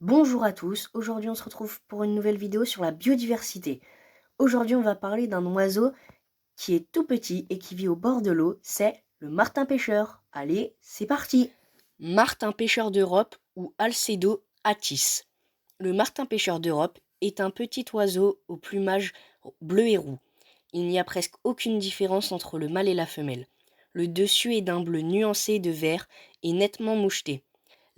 Bonjour à tous, aujourd'hui on se retrouve pour une nouvelle vidéo sur la biodiversité. Aujourd'hui on va parler d'un oiseau qui est tout petit et qui vit au bord de l'eau, c'est le martin pêcheur. Allez, c'est parti! Martin pêcheur d'Europe ou Alcedo atys. Le martin pêcheur d'Europe est un petit oiseau au plumage bleu et roux. Il n'y a presque aucune différence entre le mâle et la femelle. Le dessus est d'un bleu nuancé de vert et nettement moucheté.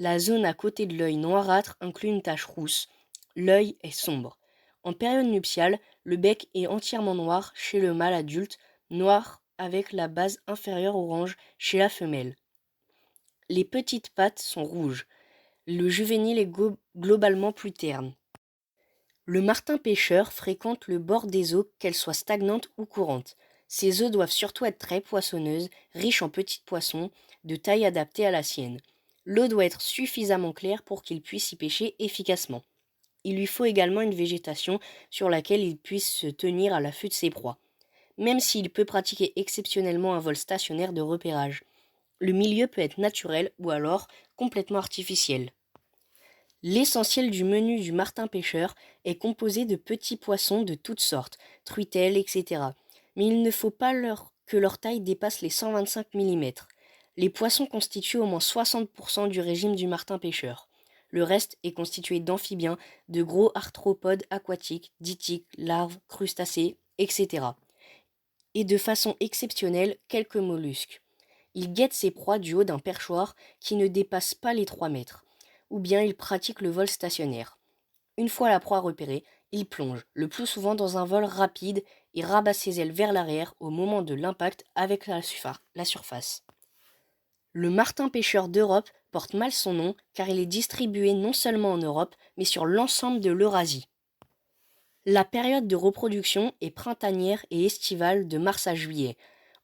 La zone à côté de l'œil noirâtre inclut une tache rousse. L'œil est sombre. En période nuptiale, le bec est entièrement noir chez le mâle adulte, noir avec la base inférieure orange chez la femelle. Les petites pattes sont rouges. Le juvénile est globalement plus terne. Le martin pêcheur fréquente le bord des eaux, qu'elles soient stagnantes ou courantes. Ces eaux doivent surtout être très poissonneuses, riches en petits poissons, de taille adaptée à la sienne. L'eau doit être suffisamment claire pour qu'il puisse y pêcher efficacement. Il lui faut également une végétation sur laquelle il puisse se tenir à l'affût de ses proies, même s'il peut pratiquer exceptionnellement un vol stationnaire de repérage. Le milieu peut être naturel ou alors complètement artificiel. L'essentiel du menu du martin pêcheur est composé de petits poissons de toutes sortes, truitelles, etc. Mais il ne faut pas que leur taille dépasse les 125 mm. Les poissons constituent au moins 60% du régime du martin pêcheur. Le reste est constitué d'amphibiens, de gros arthropodes aquatiques, dittiques, larves, crustacés, etc. Et de façon exceptionnelle, quelques mollusques. Il guette ses proies du haut d'un perchoir qui ne dépasse pas les 3 mètres, ou bien il pratique le vol stationnaire. Une fois la proie repérée, il plonge, le plus souvent dans un vol rapide, et rabat ses ailes vers l'arrière au moment de l'impact avec la surface. Le martin pêcheur d'Europe porte mal son nom car il est distribué non seulement en Europe, mais sur l'ensemble de l'Eurasie. La période de reproduction est printanière et estivale de mars à juillet.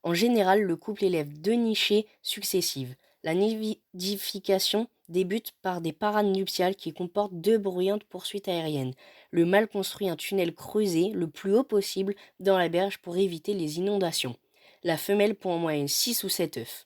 En général, le couple élève 2 nichées successives. La nidification débute par des parades nuptiales qui comportent 2 bruyantes poursuites aériennes. Le mâle construit un tunnel creusé le plus haut possible dans la berge pour éviter les inondations. La femelle pond en moyenne 6 ou 7 œufs.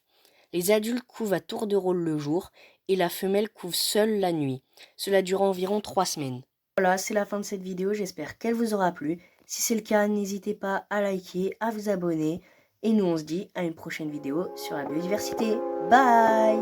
Les adultes couvent à tour de rôle le jour et la femelle couve seule la nuit. Cela dure environ 3 semaines. Voilà, c'est la fin de cette vidéo, j'espère qu'elle vous aura plu. Si c'est le cas, n'hésitez pas à liker, à vous abonner. Et nous, on se dit à une prochaine vidéo sur la biodiversité. Bye!